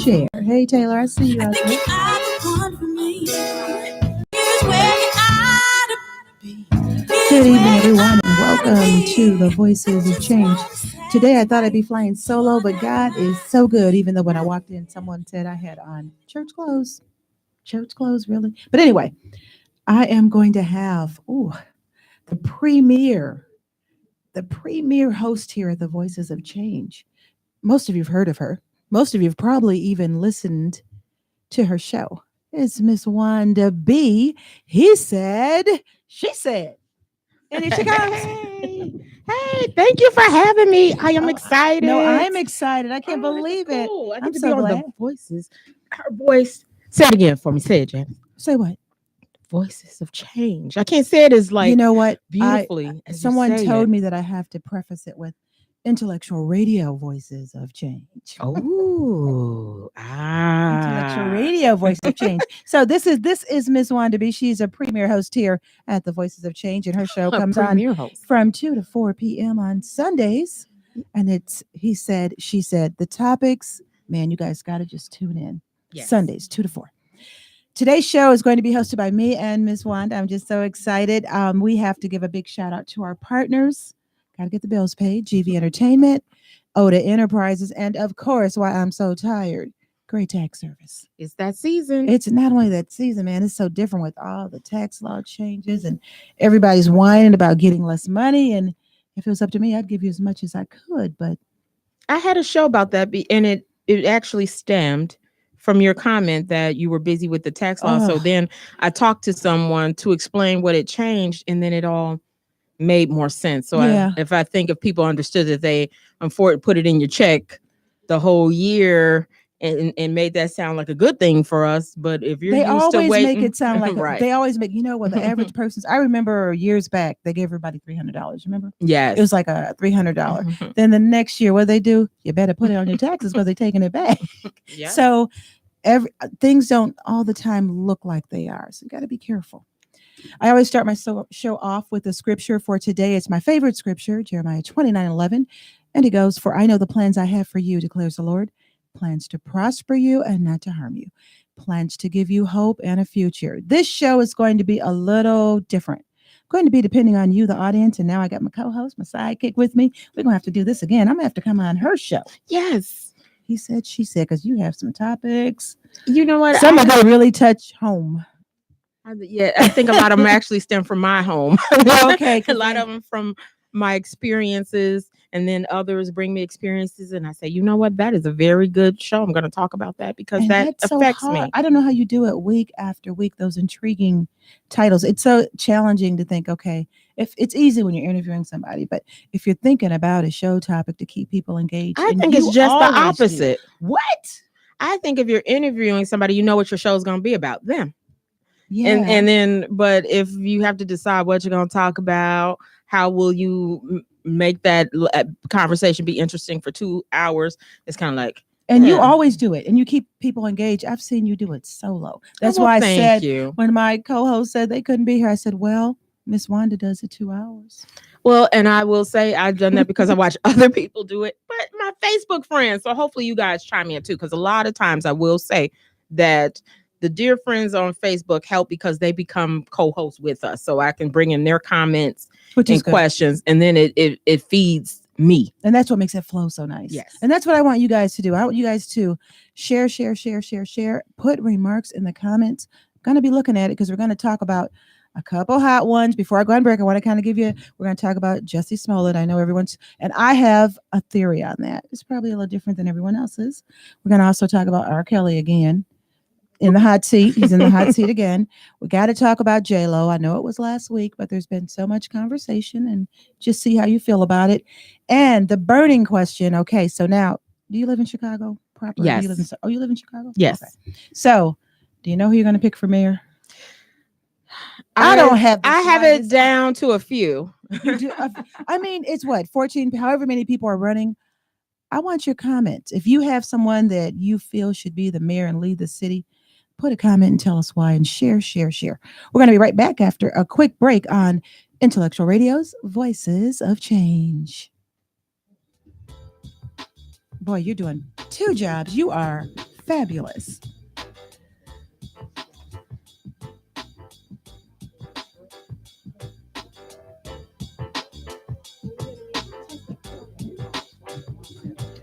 share. Hey, Taylor, I see you out there. Good evening, everyone, and welcome to the Voices of Change. Today, I thought I'd be flying solo, but God is so good, even though when I walked in, someone said I had on church clothes. Church clothes, really? But anyway, I am going to have the premier host here at the Voices of Change. Most of you have heard of her. Most of you have probably even listened to her show. It's Miss Wanda B. He said, she said. And here she comes. Hey, thank you for having me. I am excited. No, I'm excited. I can't believe it. Cool. I get I'm to so be on glad. the Voices. Her voice. Say it again for me. Say it, Jan. Say what? Voices of Change. I can't say it as like, you know what? beautifully. Someone told me that I have to preface it with intellectual radio voices of change. Intellectual radio voice of change. So this is Miss Wanda B. She's a premier host here at the Voices of Change, and her show comes on from 2 to 4 p.m. on Sundays. And it's he said, she said, the topics, man, you guys got to just tune in. Yes. Sundays, 2 to 4. Today's show is going to be hosted by me and Miss Wanda. I'm just so excited. We have to give a big shout out to our partners. Got to get the bills paid. GV Entertainment, Oda Enterprises, and of course, why I'm so tired, Great Tax Service. It's that season. It's not only that season, man. It's so different with all the tax law changes, and everybody's whining about getting less money. And if it was up to me, I'd give you as much as I could. But I had a show about that, and it actually stemmed from your comment that you were busy with the tax law. So then I talked to someone to explain what it changed, and then it all made more sense. So if people understood that they put it in your check the whole year and made that sound like a good thing for us, but if you're they used always to waiting, make it sound like right. They always make, the average person's. I remember years back they gave everybody $300. Remember? Yes, it was like a $300. Then the next year, what they do? You better put it on your taxes because they're taking it back. Yeah. So things don't all the time look like they are. So you got to be careful. I always start my show off with the scripture for today. It's my favorite scripture, Jeremiah 29:11. And it goes, "For I know the plans I have for you, declares the Lord, plans to prosper you and not to harm you, plans to give you hope and a future." This show is going to be a little different. Going to be depending on you, the audience. And now I got my co-host, my sidekick with me. We're going to have to do this again. I'm going to have to come on her show. Yes. He said, she said, because you have some topics. You know what? Some of them really touch home. I think a lot of them actually stem from my home. Okay. A lot of them from my experiences, and then others bring me experiences, and I say, you know what? That is a very good show. I'm going to talk about that because that affects me. I don't know how you do it week after week, those intriguing titles. It's so challenging to think, okay, if it's easy when you're interviewing somebody, but if you're thinking about a show topic to keep people engaged, I think it's just the opposite. What? I think if you're interviewing somebody, you know what your show is going to be about them. Yeah. And then, but if you have to decide what you're going to talk about, how will you make that conversation be interesting for 2 hours? It's kind of like, and you always do it, and you keep people engaged. I've seen you do it solo. That's why I said when my co-host said they couldn't be here, I said, well, Miss Wanda does it 2 hours. Well, and I will say I've done that because I watch other people do it, but my Facebook friends. So hopefully you guys chime in too, because a lot of times I will say that the dear friends on Facebook help because they become co-hosts with us. So I can bring in their comments and questions, and then it feeds me. And that's what makes it flow so nice. Yes. And that's what I want you guys to do. I want you guys to share, put remarks in the comments. I'm going to be looking at it because we're going to talk about a couple hot ones. Before I go on break, I want to kind of we're going to talk about Jussie Smollett. I know and I have a theory on that. It's probably a little different than everyone else's. We're going to also talk about R. Kelly again. In the hot seat. He's in the hot seat again. We got to talk about J-Lo. I know it was last week, but there's been so much conversation, and just see how you feel about it. And the burning question. Okay, so now, do you live in Chicago proper? Yes. You live in Chicago? Yes. Okay. So, do you know who you're going to pick for mayor? I don't have. I have it down to a few. You do, I mean, it's what, 14, however many people are running. I want your comments. If you have someone that you feel should be the mayor and lead the city, put a comment and tell us why, and share. We're going to be right back after a quick break on Intellectual Radio's Voices of Change. Boy, you're doing 2 jobs. You are fabulous.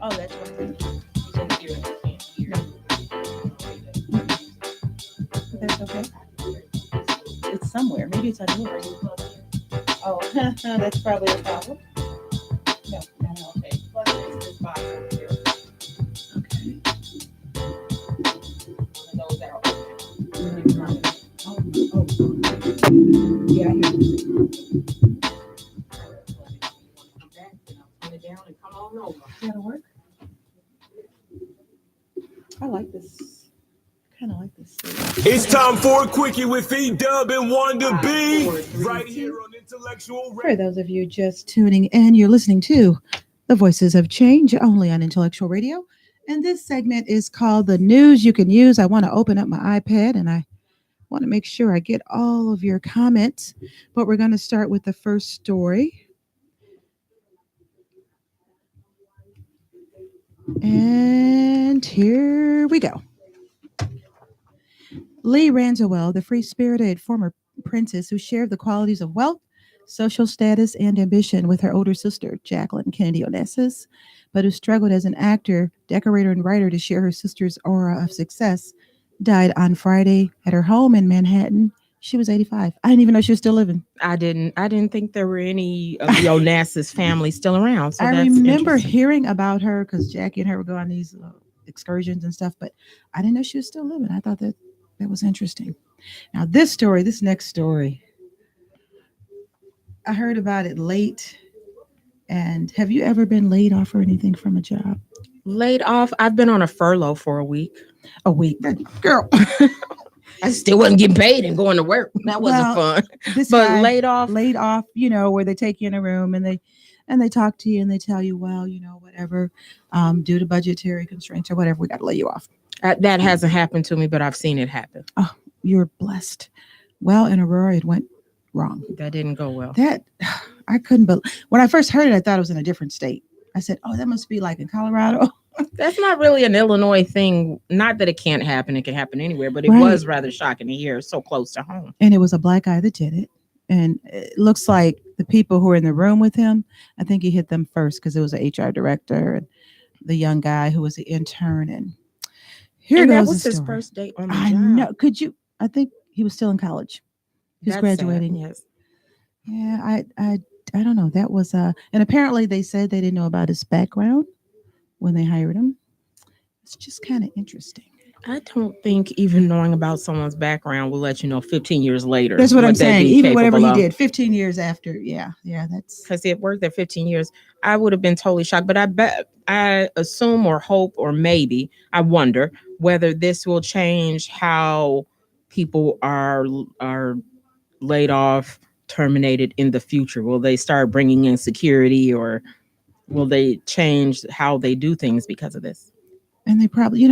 Oh, that's right. That's okay. It's somewhere. Maybe it's on yours. Oh, that's probably a problem. No. Okay. Okay. Yeah, I hear you. That'll work. I like this. Kind of like this. It's time for a quickie with E-Dub and Wanda B. Right here on Intellectual For those of you just tuning in, you're listening to The Voices of Change only on Intellectual Radio. And this segment is called The News You Can Use. I want to open up my iPad and I want to make sure I get all of your comments. But we're going to start with the first story. And here we go. Lee Ranswell, the free-spirited former princess who shared the qualities of wealth, social status, and ambition with her older sister, Jacqueline Kennedy Onassis, but who struggled as an actor, decorator, and writer to share her sister's aura of success, died on Friday at her home in Manhattan. She was 85. I didn't even know she was still living. I didn't think there were any of the Onassis family still around. So I that's remember interesting. hearing about her because Jackie and her would go on these excursions and stuff, but I didn't know she was still living. I thought that was interesting. Now, this next story, I heard about it late. And have you ever been laid off or anything from a job? Laid off? I've been on a furlough for a week. A week? Girl. I still wasn't getting paid and going to work. That wasn't fun. But laid off, where they take you in a room and they talk to you and they tell you, well, whatever, due to budgetary constraints or whatever, we got to lay you off. That hasn't happened to me, but I've seen it happen. Oh, you're blessed. Well, in Aurora, it went wrong. That didn't go well. That I couldn't believe. When I first heard it, I thought it was in a different state. I said, oh, that must be like in Colorado. That's not really an Illinois thing. Not that it can't happen. It can happen anywhere, but it was rather shocking to hear so close to home. And it was a black guy that did it. And it looks like the people who were in the room with him, I think he hit them first because it was an HR director and the young guy who was the intern. And here goes that was the his story. First date on the job. I know. I think he was still in college. He was graduating. Sad, yes. Yeah, I don't know. That was and apparently they said they didn't know about his background when they hired him. It's just kind of interesting. I don't think even knowing about someone's background will let you know 15 years later. That's what I'm saying. Even whatever he did 15 years after. Yeah, that's because it worked there 15 years. I would have been totally shocked. But I assume or hope or maybe I wonder whether this will change how people are laid off, terminated in the future. Will they start bringing in security or will they change how they do things because of this? And they probably,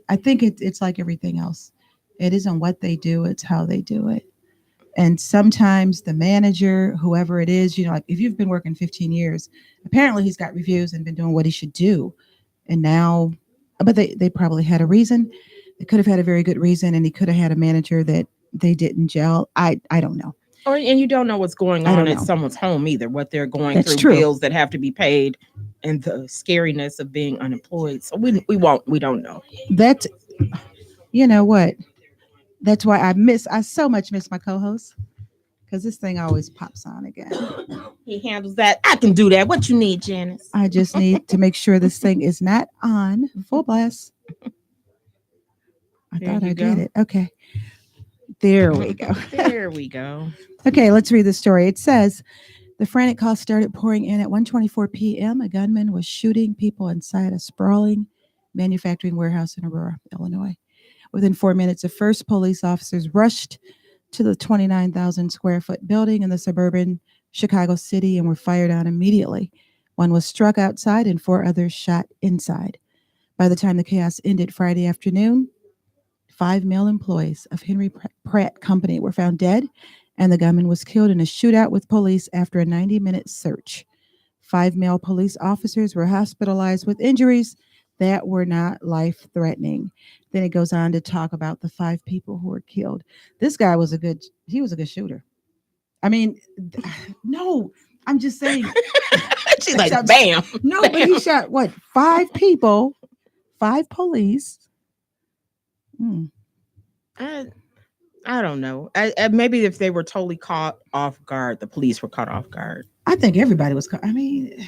I think it's like everything else. It isn't what they do, it's how they do it. And sometimes the manager, whoever it is, like if you've been working 15 years, apparently he's got reviews and been doing what he should do. And now, but they probably had a reason. They could have had a very good reason, and he could have had a manager that they didn't gel. I don't know. And you don't know what's going on at someone's home either, what they're going through, true. Bills that have to be paid, and the scariness of being unemployed. So we don't know. That, you know what? That's why I so much miss my co-host, because this thing always pops on again. He handles that. I can do that. What you need, Janice? I just need to make sure this thing is not on full blast. I thought I did it. Okay. There we go. There we go. Okay, let's read the story. It says, the frantic calls started pouring in at 1:24 p.m. A gunman was shooting people inside a sprawling manufacturing warehouse in Aurora, Illinois. Within 4 minutes, the first police officers rushed to the 29,000 square foot building in the suburban Chicago city and were fired on immediately. One was struck outside and 4 others shot inside. By the time the chaos ended Friday afternoon, 5 male employees of Henry Pratt Company were found dead, and the gunman was killed in a shootout with police after a 90-minute search. 5 male police officers were hospitalized with injuries that were not life threatening. Then it goes on to talk about the 5 people who were killed. This guy was a good shooter. I mean, no, I'm just saying. She's like, bam. No, bam. but he shot what? 5 people, 5 police. I don't know. Maybe if they were totally caught off guard, the police were caught off guard. I think everybody was caught. I mean,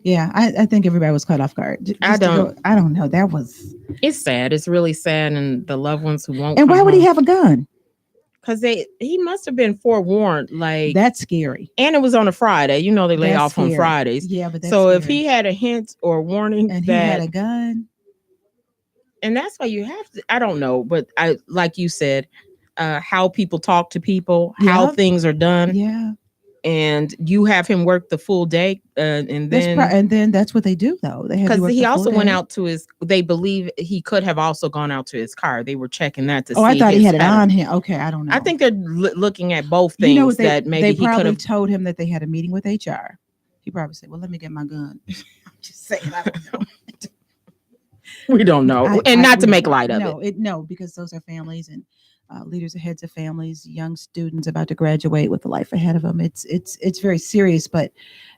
yeah, I think everybody was caught off guard. I don't know. That was. It's sad. It's really sad, and the loved ones who won't. And why would he have a gun? Because he must have been forewarned. Like, that's scary. And it was on a Friday. You know, they lay off on Fridays. Yeah, but that's so scary. If he had a hint or warning and that he had a gun, and that's why you have to. I don't know, but I like you said, how people talk to people, how things are done. Yeah. And you have him work the full day, and then that's what they do, though. They because he also went out to his. They believe he could have also gone out to his car. They were checking that to see. Oh, I thought he had it on him. Okay, I don't know. I think they're looking at both things. That maybe they he probably could have told him that they had a meeting with HR. He probably said, "Well, let me get my gun." I'm just saying. I don't know. We don't know, not to make light of it. No, because those are families and. Leaders, heads of families, young students about to graduate with a life ahead of them. It's very serious, but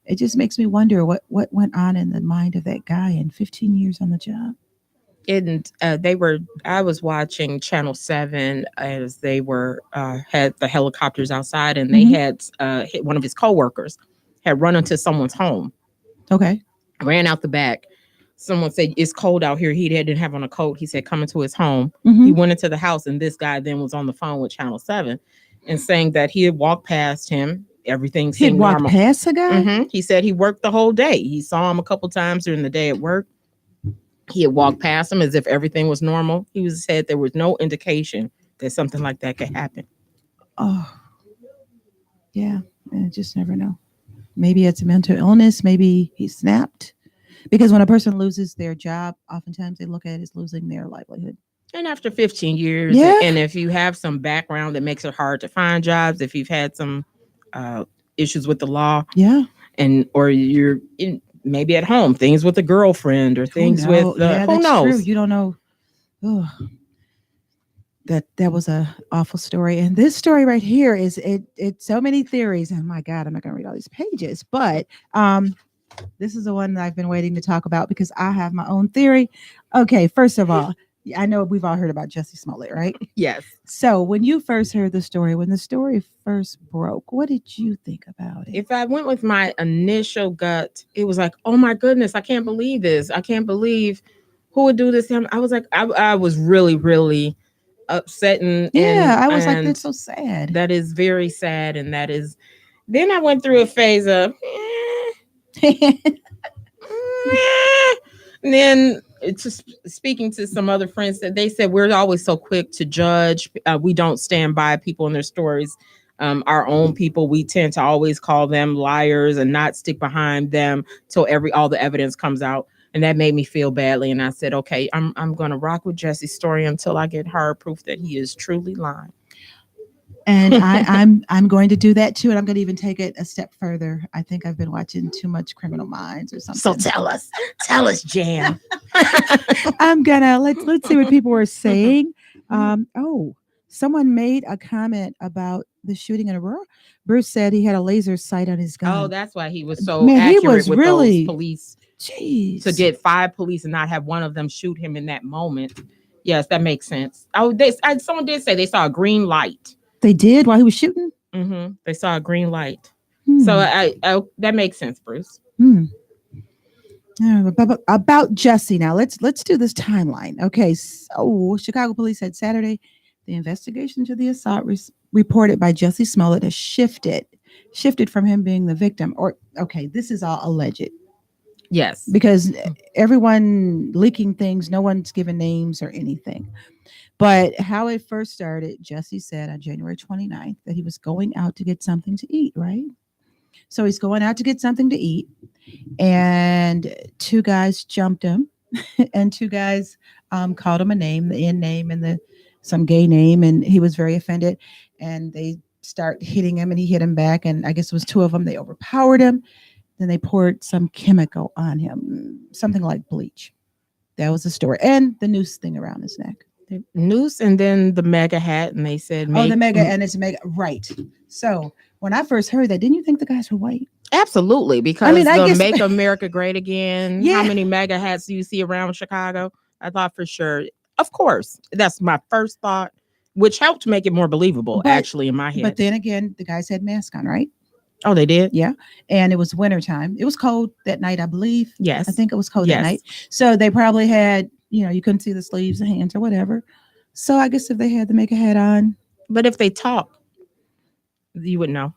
it just makes me wonder what went on in the mind of that guy in 15 years on the job. And I was watching Channel 7 as they were had the helicopters outside, and they had hit one of his coworkers had run into someone's home. Okay, ran out the back. Someone said, it's cold out here. He didn't have on a coat. He said, come into his home. He went into the house, and this guy then was on the phone with Channel 7 and saying that he had walked past him. Everything seemed normal. He walked past a guy? He said he worked the whole day. He saw him a couple times during the day at work. He had walked past him as if everything was normal. He said there was no indication that something like that could happen. Oh, yeah. I just never know. Maybe it's a mental illness. Maybe he snapped. Because when a person loses their job, oftentimes they look at it as losing their livelihood. And after 15 years, and if you have some background that makes it hard to find jobs, if you've had some issues with the law, or you're maybe at home, things with a girlfriend or things with who knows? True. You don't know. Oh, that was a awful story. And this story right here is it's so many theories. And my God, I'm not going to read all these pages, but this is the one that I've been waiting to talk about because I have my own theory. Okay, first of all, I know we've all heard about Jussie Smollett, right? Yes. So when you first heard the story, when the story first broke, what did you think about it? If I went with my initial gut, it was like, oh my goodness, I can't believe this. I can't believe who would do this to him. I was like, I was really, really upset. I was like, that's so sad. That is very sad. And that is, then I went through a phase of, and then just speaking to some other friends that they said we're always so quick to judge. We don't stand by people and their stories. Our own people, we tend to always call them liars and not stick behind them till all the evidence comes out. And that made me feel badly. And I said, okay, I'm going to rock with Jussie's story until I get hard proof that he is truly lying. And I'm going to do that too, and I'm going to even take it a step further. I think I've been watching too much Criminal Minds or something. So tell us, Jan. I'm gonna let's see what people were saying. Someone made a comment about the shooting in Aurora. Bruce said he had a laser sight on his gun. Oh, that's why he was so accurate he was with those police. Jeez. To get 5 police and not have one of them shoot him in that moment. Yes, that makes sense. Someone did say they saw a green light. They did while he was shooting? Mm-hmm. They saw a green light. So that makes sense, Bruce. About Jussie now. Let's do this timeline. Okay, so Chicago police said Saturday the investigation to the assault reported by Jussie Smollett has shifted from him being the victim. This is all alleged. Yes. Because everyone leaking things, no one's given names or anything. But how it first started, Jussie said on January 29th that he was going out to get something to eat, right? So he's going out to get something to eat, and 2 guys jumped him, and 2 guys called him a name, the N name and some gay name, and he was very offended, and they start hitting him, and he hit him back, and I guess it was 2 of them. They overpowered him. Then they poured some chemical on him, something like bleach. That was the story. And the noose thing around his neck. The noose, and then the mega hat, and they said, the mega, and it's mega. Right. So when I first heard that, didn't you think the guys were white? Absolutely, because I guess, Make America Great Again. Yeah. How many mega hats do you see around Chicago? I thought for sure. Of course. That's my first thought, which helped make it more believable, actually, in my head. But then again, the guys had masks on, right? Oh, they did? Yeah. And it was wintertime. It was cold that night, I believe. Yes. I think it was cold that night. So they probably had, you couldn't see the sleeves, the hands, or whatever. So I guess if they had the mega hat on. But if they talk, you would know.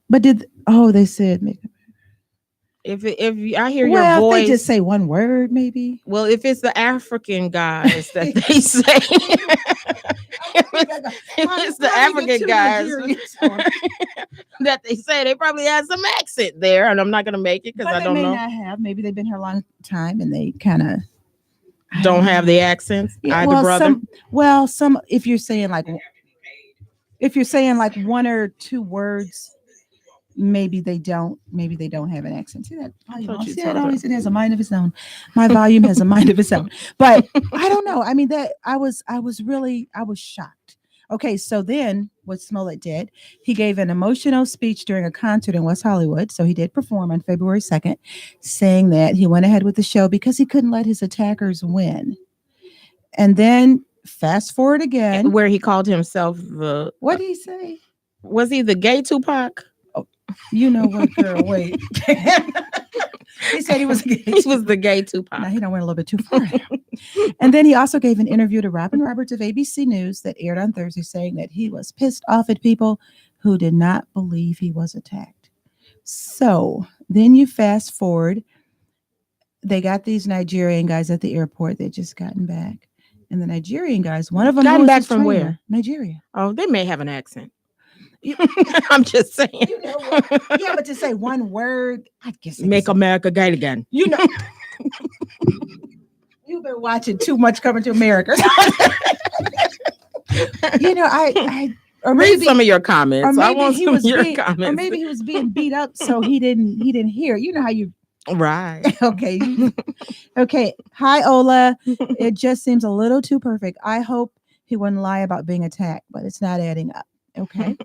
But they said mega. If I hear your voice, if they just say one word, maybe. Well, if it's the African guys that they say, if it's the African guys that they say, they probably have some accent there, and I'm not gonna make it because I don't know. They may not have. Maybe they've been here a long time and they kind of don't have the accents. Yeah, either brother. Some if you're saying like one or two words. Maybe they don't have an accent. See that volume? See that always it has a mind of its own. My volume has a mind of its own. But I don't know. I mean, that I was shocked. Okay, so then what Smollett did, he gave an emotional speech during a concert in West Hollywood. So he did perform on February 2nd, saying that he went ahead with the show because he couldn't let his attackers win. And then fast forward again. Where he called himself the... What did he say? Was he the gay Tupac? You know what, girl? Wait. He said he was gay. He was the gay Tupac. Now he done went a little bit too far. And then he also gave an interview to Robin Roberts of ABC News that aired on Thursday, saying that he was pissed off at people who did not believe he was attacked. So then you fast forward. They got these Nigerian guys at the airport. They just gotten back, and the Nigerian guys, one of them gotten back from where? Nigeria. Oh, they may have an accent. I'm just saying. You know what? Yeah, but to say one word, I guess make America great again. You've been watching too much Coming to America. I or maybe read some of your comments. Or maybe I want some of your comments. Or maybe he was being beat up, so he didn't hear. You know how you. Right. Okay. Okay. Hi, Ola. It just seems a little too perfect. I hope he wouldn't lie about being attacked, but it's not adding up. Okay.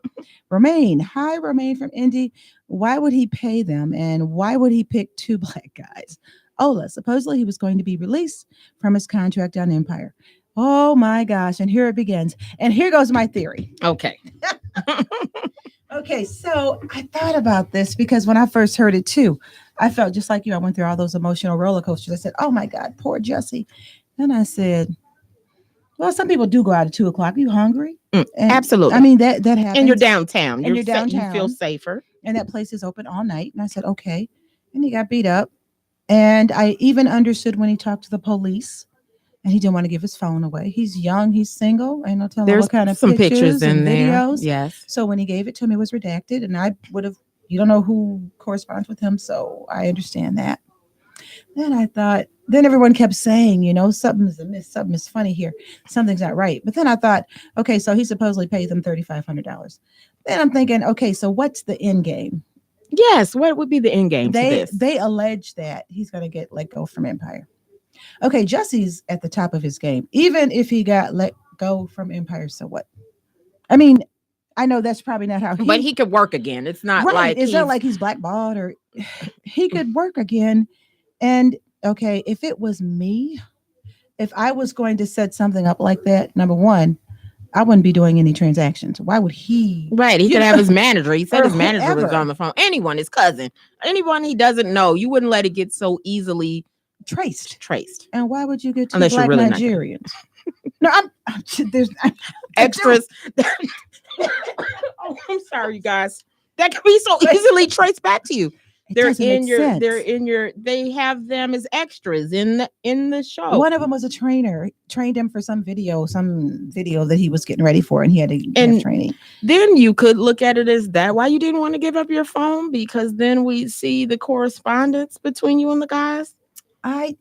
Romaine. Hi, Romaine from Indy. Why would he pay them? And why would he pick two black guys? Ola, supposedly he was going to be released from his contract on Empire. Oh my gosh. And here it begins. And here goes my theory. Okay. Okay. So I thought about this because when I first heard it too, I felt just like you. I went through all those emotional roller coasters. I said, oh my God, poor Jesse. Then I said, well, some people do go out at 2:00. You hungry? Absolutely. I mean, that happens. And you're downtown. You're downtown. You feel safer. And that place is open all night. And I said, okay. And he got beat up. And I even understood when he talked to the police and he didn't want to give his phone away. He's young. He's single. And I'll tell him what kind of some pictures and in videos. There. Yes. So when he gave it to me, it was redacted. And I would have, you don't know who corresponds with him. So I understand that. Then I thought, then everyone kept saying, something's amiss, something is funny here. Something's not right. But then I thought, okay, so he supposedly paid them $3,500. Then I'm thinking, okay, so what's the end game? Yes. What would be the end game to this? They allege that he's going to get let go from Empire. Okay, Jesse's at the top of his game. Even if he got let go from Empire, so what? I mean, I know that's probably not how but he could work again. It's not right. It's not like he's blackballed or he could work again. And okay, if it was me, if I was going to set something up like that, number one, I wouldn't be doing any transactions. Why would he? Right. He could have his manager. He said his manager was on the phone. Anyone, his cousin, anyone he doesn't know, you wouldn't let it get so easily traced. And why would you get two unless black you're really Nigerians? No, there's extras. Oh, I'm sorry, you guys. That can be so easily traced back to you. They have them as extras in the show. One of them was a trainer, trained him for some video that he was getting ready for, and he had to have training. Then you could look at it as that why you didn't want to give up your phone, because then we see the correspondence between you and the guys.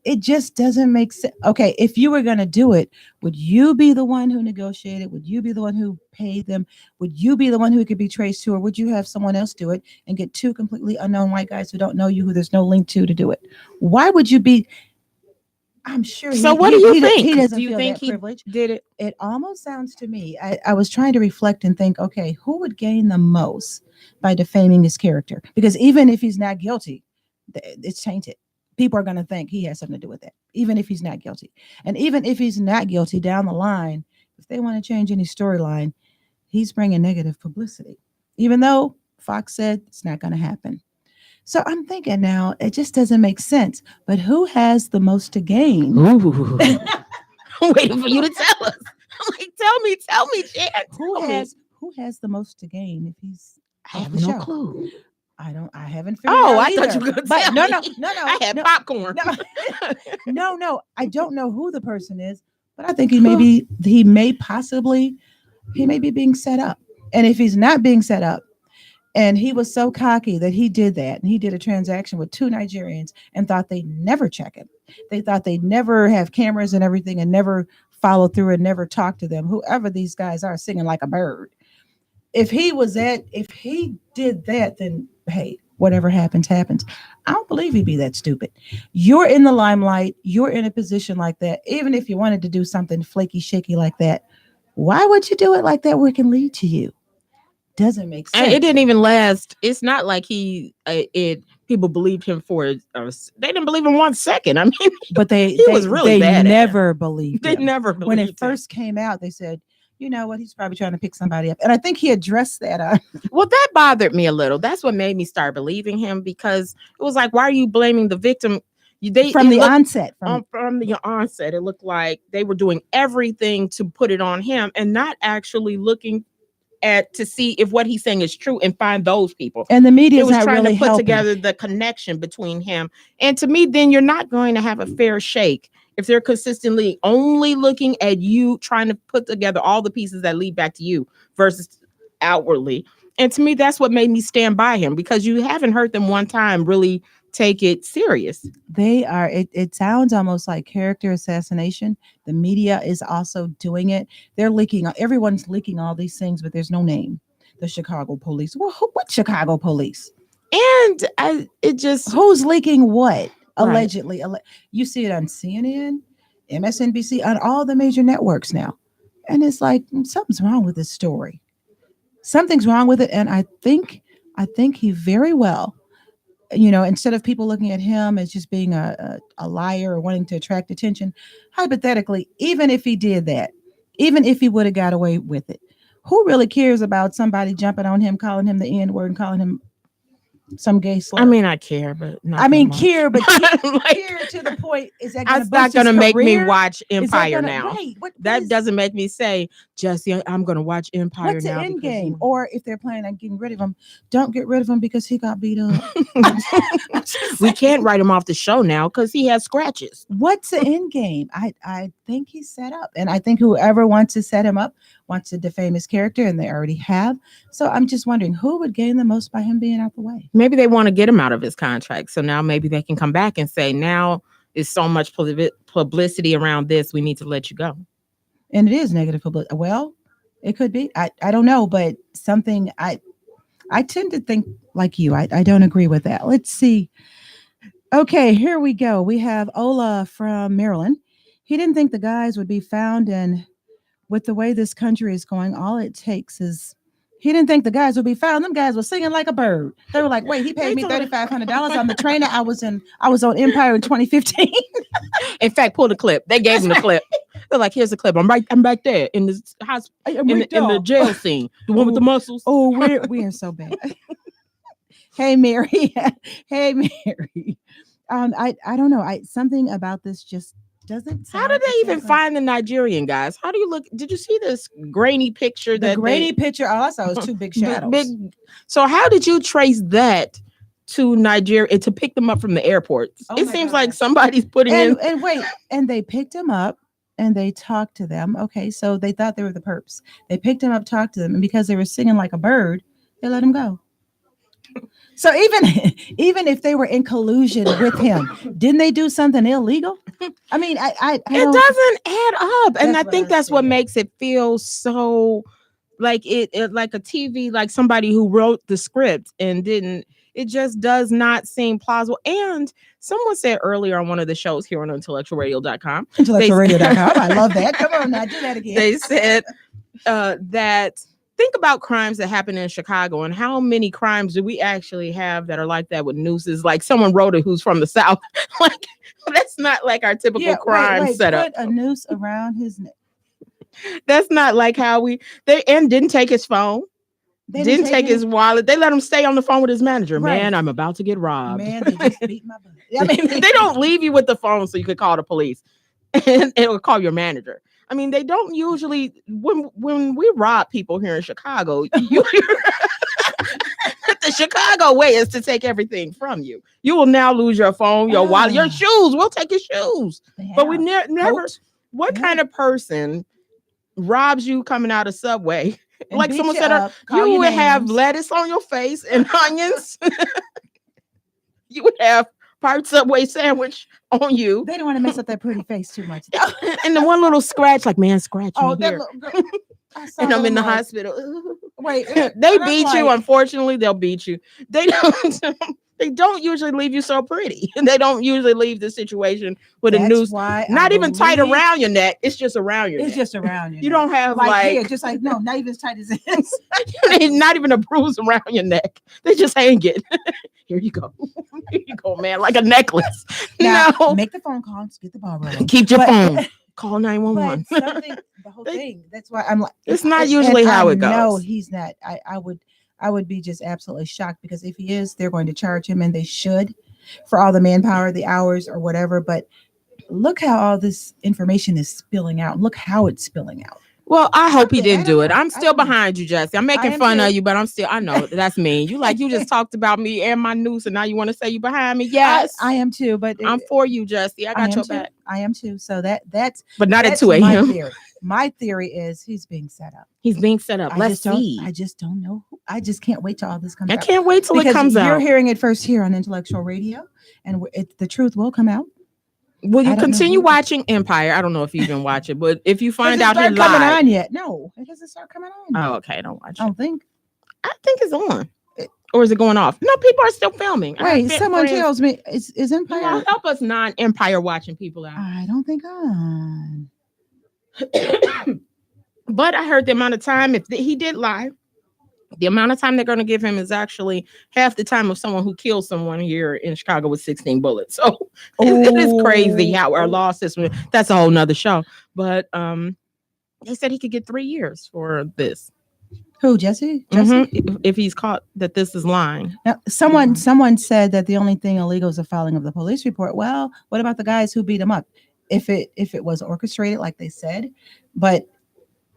It just doesn't make sense. Okay, if you were going to do it, would you be the one who negotiated? Would you be the one who paid them? Would you be the one who it could be traced to? Or would you have someone else do it and get two completely unknown white guys who don't know you, who there's no link to do it? Why would you be? I'm sure. So what do you think? He doesn't do you feel think that he privilege. did it? It almost sounds to me. I was trying to reflect and think, okay, who would gain the most by defaming his character? Because even if he's not guilty, it's tainted. People are going to think he has something to do with that, even if he's not guilty. And even if he's not guilty down the line, if they want to change any storyline, he's bringing negative publicity, even though Fox said it's not going to happen. So I'm thinking now, it just doesn't make sense. But who has the most to gain? Ooh. I'm waiting for you to tell us. I'm like, tell me, Jan. Who has the most to gain if he's I off have the no show? clue. I haven't figured Oh, out I thought either. you were going to But tell no, me. no. I had popcorn. No. I don't know who the person is, but I think he may be being set up. And if he's not being set up, and he was so cocky that he did that, and he did a transaction with 2 Nigerians and thought they'd never check it. They thought they'd never have cameras and everything and never follow through and never talk to them, whoever these guys are, singing like a bird. If he did that, then hey, whatever happens, happens. I don't believe he'd be that stupid. You're in the limelight. You're in a position like that. Even if you wanted to do something flaky, shaky like that, why would you do it like that where it can lead to you? Doesn't make sense. And it didn't even last. It's not like people believed him for they didn't believe him 1 second. I mean, but they was really bad. They never believed They him. never believed when it him. first came out. They said, you know what, he's probably trying to pick somebody up, and I think he addressed that. Well, that bothered me a little. That's what made me start believing him, because it was like, why are you blaming the victim? From the onset, it looked like they were doing everything to put it on him and not actually looking to see if what he's saying is true and find those people. And the media was not trying really to put helping together the connection between him. And to me, then you're not going to have a fair shake if they're consistently only looking at you, trying to put together all the pieces that lead back to you versus outwardly. And to me, that's what made me stand by him, because you haven't heard them one time really take it serious. They are. It sounds almost like character assassination. The media is also doing it. They're leaking. Everyone's leaking all these things, but there's no name. The Chicago police. Well, what Chicago police? And who's leaking what? Right. Allegedly. You see it on CNN, MSNBC, on all the major networks now. And it's like, something's wrong with this story. Something's wrong with it. And I think he very well, instead of people looking at him as just being a liar or wanting to attract attention, hypothetically, even if he did that, even if he would have got away with it, who really cares about somebody jumping on him, calling him the N-word and calling him some gay slur? I mean, I care, but not care, but like, care to the point. Is that that's not going to make me watch Empire now? Right, that doesn't make me say, Jesse, I'm going to watch Empire what's now. What's the end game? Or if they're planning on getting rid of him, don't get rid of him because he got beat up. We can't write him off the show now because he has scratches. What's the end game? I think he's set up, and I think whoever wants to set him up wants to defame his character, and they already have. So I'm just wondering who would gain the most by him being out the way. Maybe they want to get him out of his contract, so now maybe they can come back and say, now is so much publicity around this, we need to let you go. And it is negative publicity. Well, it could be. I don't know, but something I tend to think like you. I don't agree with that. Let's see. Okay, here we go. We have Ola from Maryland. He didn't think the guys would be found, and with the way this country is going, all it takes is he didn't think the guys would be found. Them guys were singing like a bird. They were like, wait, he paid me $3,500. I'm the trainer. I was on Empire in 2015. In fact, pull the clip. They gave him the clip. They're like, here's the clip. I'm back there in the house, in the jail scene. The one with the muscles. Oh, we are so bad. Hey, Mary. Hey, Mary. I don't know. Something about this just doesn't. How did they even find the Nigerian guys? How do you look? Did you see this grainy picture? Picture. All I saw was two big shadows. So how did you trace that to Nigeria to pick them up from the airport? It seems like somebody's putting in. And wait, and they picked them up and they talked to them. Okay, so they thought they were the perps. They picked them up, talked to them, and because they were singing like a bird, they let them go. So even if they were in collusion with him, didn't they do something illegal? I mean, it doesn't add up, and I think that's what makes it feel so like it like a TV, like somebody who wrote the script and didn't. It just does not seem plausible. And someone said earlier on one of the shows here on IntellectualRadio.com. IntellectualRadio.com. I love that. Come on now, do that again. They said that think about crimes that happen in Chicago and how many crimes do we actually have that are like that with nooses? Like someone wrote it who's from the South. Like that's not like our typical crime setup. Put a noose around his neck. That's not like how didn't take his phone. Didn't take his wallet. They let him stay on the phone with his manager. Right. Man, I'm about to get robbed. Man, they just beat my butt. I mean, they don't leave you with the phone so you could call the police and it'll call your manager. I mean, they don't usually when we rob people here in Chicago, the Chicago way is to take everything from you. You will now lose your phone, your wallet, your shoes. We'll take your shoes. But we never. What kind of person robs you coming out of Subway? And like someone said, you would have lettuce on your face and onions. You would have part Subway sandwich on you. They don't want to mess up that pretty face too much. And the one little scratch, like, man, scratch me here. And I'm in the hospital. Wait, they beat you. Unfortunately, they'll beat you. They don't usually leave you so pretty. And they don't usually leave the situation with a noose. Not even tight around your neck. It's just around your neck. It's just around you. You don't have here, just like, no, not even as tight as this. Not even a bruise around your neck. They just hang it. Here you go. Here you go, man. Like a necklace. Now, make the phone calls. Get the ball rolling. Keep your phone. Call 911. The whole thing. That's why I'm like, it's not usually how it goes. No, he's not. I would be just absolutely shocked because if he is, they're going to charge him, and they should, for all the manpower, the hours, or whatever. But look how all this information is spilling out. Look how it's spilling out. Well, I hope he didn't do it. I'm still behind you, Jesse. I'm making fun of you, but I know that's mean. You just talked about me and my noose, and now you want to say you behind me. Yes, I am too. But I'm for you, Jesse. I got your back. I am too. So that's. But not at 2 a.m. My theory is he's being set up. He's being set up. Let's see. I just don't know. I just can't wait till all this comes out. I can't wait till it comes out. You're hearing it first here on Intellectual Radio, and the truth will come out. Will you continue watching Empire? I don't know if you even watch it, but if you find out here live, coming on yet? No, it doesn't start coming on. Oh, okay. Don't watch it. I don't think. I think it's on. Or is it going off? No, people are still filming. Wait, someone tells me is Empire. Help us non-Empire watching people out. I don't think on. But I heard the amount of time, if he did lie, the amount of time they're going to give him is actually half the time of someone who killed someone here in Chicago with 16 bullets. So it is crazy how our law system, that's a whole nother show. But they said he could get 3 years for this. Who, Jesse? Mm-hmm. If he's caught that this is lying. Now, someone said that the only thing illegal is the filing of the police report. Well, what about the guys who beat him up? If it was orchestrated, like they said, but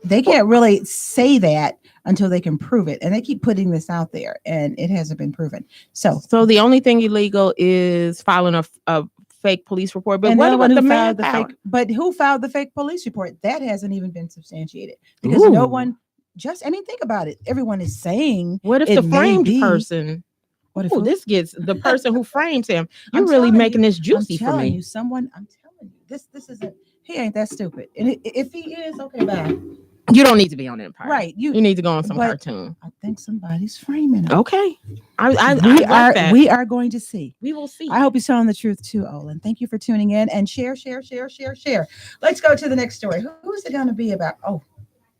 they can't really say that until they can prove it. And they keep putting this out there, and it hasn't been proven. So the only thing illegal is filing a fake police report. But what about the man? But who filed the fake police report? That hasn't even been substantiated because no one. Think about it. Everyone is saying. What if the framed person? What if this gets the person who framed him? You're really making this juicy for me. I'm telling you, this isn't. He ain't that stupid. And if he is, okay, bye. You don't need to be on Empire, right? You need to go on some cartoon. I think somebody's framing it. Okay, we are going to see. We will see. I hope you're telling the truth too, Olin. Thank you for tuning in and share. Let's go to the next story. Who is it going to be about? Oh.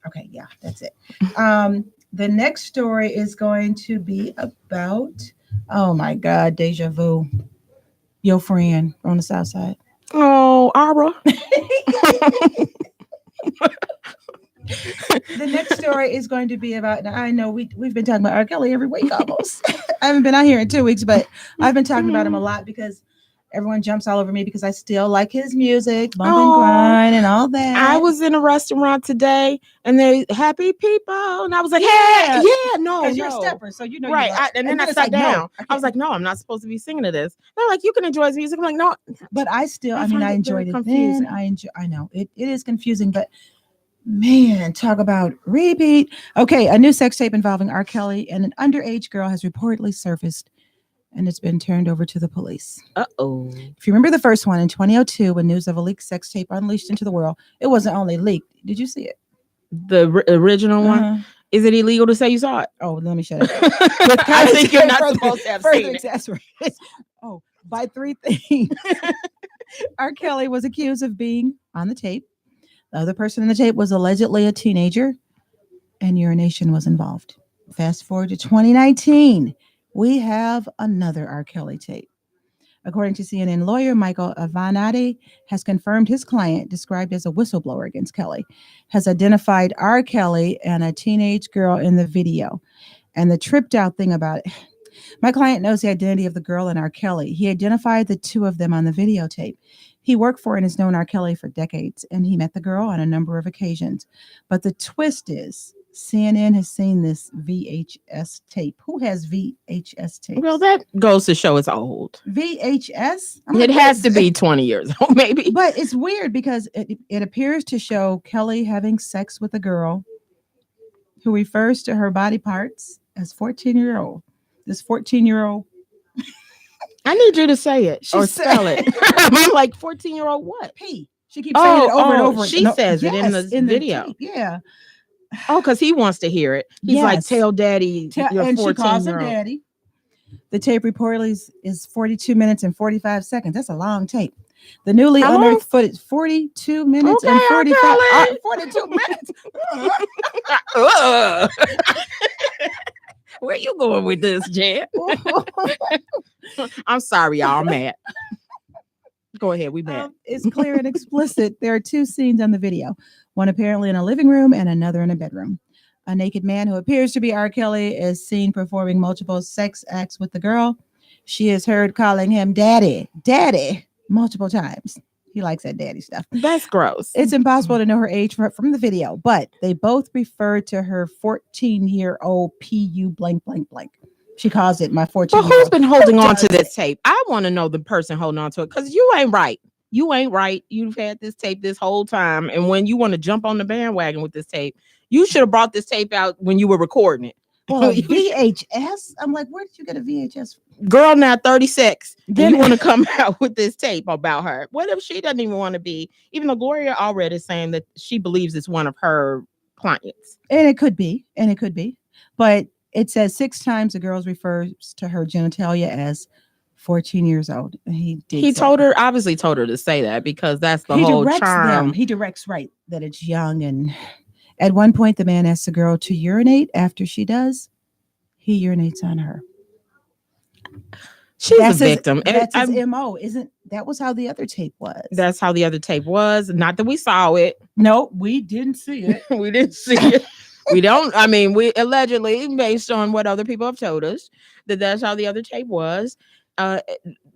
Okay, yeah, that's it. The next story is going to be about, oh my God, deja vu. Your friend on the South Side. Oh, Ara. The next story is going to be about, now I know we've been talking about R. Kelly every week almost. I haven't been out here in 2 weeks, but I've been talking about him a lot because everyone jumps all over me because I still like his music, bump and grind and all that. I was in a restaurant today and they happy people. And I was like, no. Because you're a stepper, so you know. Right. And then I sat down. I was like, no, I'm not supposed to be singing to this. They're like, you can enjoy his music. I'm like, no. But I enjoyed it then. I know. It is confusing, but man, talk about repeat. Okay, a new sex tape involving R. Kelly and an underage girl has reportedly surfaced, and it's been turned over to the police. Uh-oh. If you remember the first one in 2002, when news of a leaked sex tape unleashed into the world, it wasn't only leaked. Did you see it? The original one? Is it illegal to say you saw it? Oh, let me shut up. I think you're not supposed to have seen it. Oh, by 3 things. R. Kelly was accused of being on the tape. The other person in the tape was allegedly a teenager, and urination was involved. Fast forward to 2019. We have another R. Kelly tape. According to CNN lawyer Michael Avenatti, has confirmed his client, described as a whistleblower against Kelly, has identified R. Kelly and a teenage girl in the video. And the tripped out thing about it, my client knows the identity of the girl and R. Kelly. He identified the two of them on the videotape. He worked for and has known R. Kelly for decades, and he met the girl on a number of occasions. But the twist is, CNN has seen this VHS tape. Who has VHS tape? Well, that goes to show it's old. VHS? It has to be 20 years old, maybe. But it's weird because it appears to show Kelly having sex with a girl who refers to her body parts as 14-year-old. This 14-year-old. I need you to say it or spell it. I'm like, 14-year-old what? P. She keeps saying it over and over. She says it in the video. Yeah. Oh, because he wants to hear it. He's like, tell daddy you're and 14 she calls him year old. daddy. The tape reportedly is 42 minutes and 45 seconds. That's a long tape. The newly unearthed footage, 42 minutes and 45 42 minutes. Where you going with this, Jan? I'm sorry, y'all. I'm mad. Go ahead. We mad. It's clear and explicit. There are 2 scenes on the video, one apparently in a living room and another in a bedroom. A naked man who appears to be R. Kelly is seen performing multiple sex acts with the girl. She is heard calling him daddy, multiple times. He likes that daddy stuff. That's gross. It's impossible to know her age from the video, but they both refer to her 14-year-old PU blank, blank, blank. She calls it my 14-year-old. But who's been holding on to this tape? I want to know the person holding on to it because you ain't right. You ain't right. You've had this tape this whole time. And when you want to jump on the bandwagon with this tape, you should have brought this tape out when you were recording it. Well, VHS? I'm like, where did you get a VHS? Girl, now 36. Then you want to come out with this tape about her. What if she doesn't even want to be, even though Gloria already is saying that she believes it's one of her clients. And it could be. But it says 6 times the girl refers to her genitalia as 14 years old. He obviously told her to say that because that's the whole charm. He directs right that it's young. And at one point, the man asks the girl to urinate. After she does, he urinates on her. She's a victim. That's his MO. That was how the other tape was. That's how the other tape was. Not that we saw it. No, we didn't see it. We didn't see it. We don't. I mean, we allegedly, based on what other people have told us, that's how the other tape was.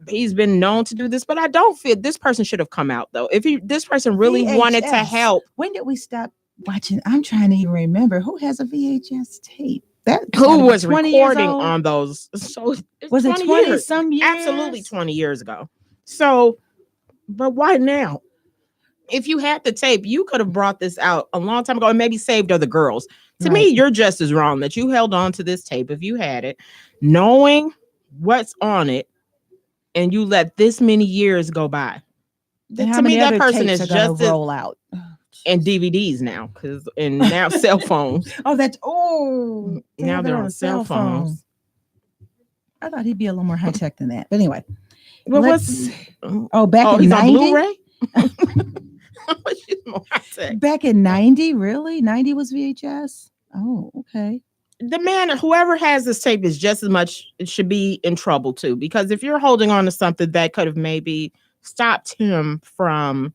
He's been known to do this, but I don't feel this person should have come out though. If this person really wanted to help. When did we stop watching? I'm trying to even remember who has a VHS tape. Who was recording on those? So was it 20 some years? Absolutely 20 years ago. So, but why now? If you had the tape, you could have brought this out a long time ago and maybe saved other girls. To me, you're just as wrong that you held on to this tape if you had it, knowing what's on it, and you let this many years go by. To me, that person is just roll out. And DVDs now, and now cell phones. Now they're on cell phones. I thought he'd be a little more high tech than that. But anyway, well, back in 90. On Blu-ray? Back in 90, really? 90 was VHS? Oh, okay. The man, whoever has this tape, is just as much should be in trouble too, because if you're holding on to something that could have maybe stopped him from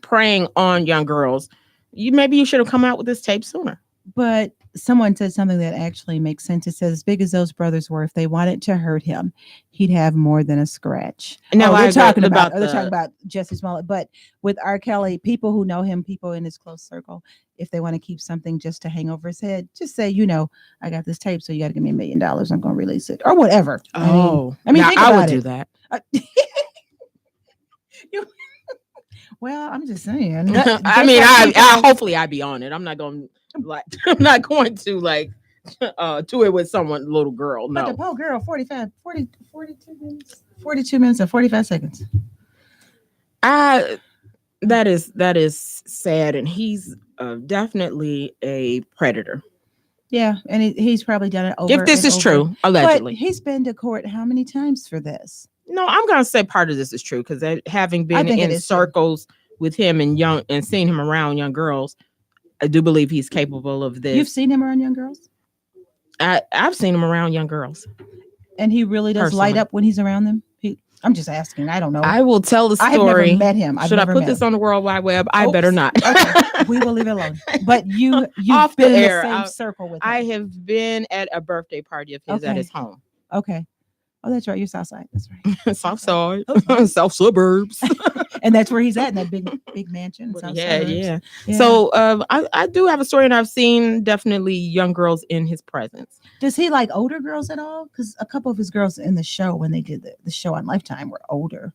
preying on young girls, maybe you should have come out with this tape sooner. But someone said something that actually makes sense. It says, as big as those brothers were, if they wanted to hurt him, he'd have more than a scratch. No, they're talking about Jesse Smollett. But with R. Kelly, people who know him, people in his close circle, if they want to keep something just to hang over his head, just say, I got this tape, so you got to give me $1 million. I'm going to release it or whatever. I mean, I would do that. Well, I'm just saying. Hopefully I'd be on it. I'm not going to do it with someone, little girl. No. But the poor girl, 42 minutes and 45 seconds. That is sad, and he's definitely a predator. Yeah, and he's probably done it over. If this is true, allegedly. But he's been to court how many times for this? No, I'm gonna say part of this is true because having been in circles with him and seeing him around young girls, I do believe he's capable of this. You've seen him around young girls? I've seen him around young girls, and he really does light up when he's around them. I'm just asking. I don't know. I will tell the story. I have never met him. Should I put this on the World Wide Web? I better not. Okay. We will leave it alone. But you've been in the same circle with him. I have been at a birthday party of his at his home. Okay. Oh, that's right. You're South Side. That's right. South Side. South suburbs. And that's where he's at in that big mansion. Yeah. So I do have a story, and I've seen definitely young girls in his presence. Does he like older girls at all? Because a couple of his girls in the show, when they did the show on Lifetime, were older.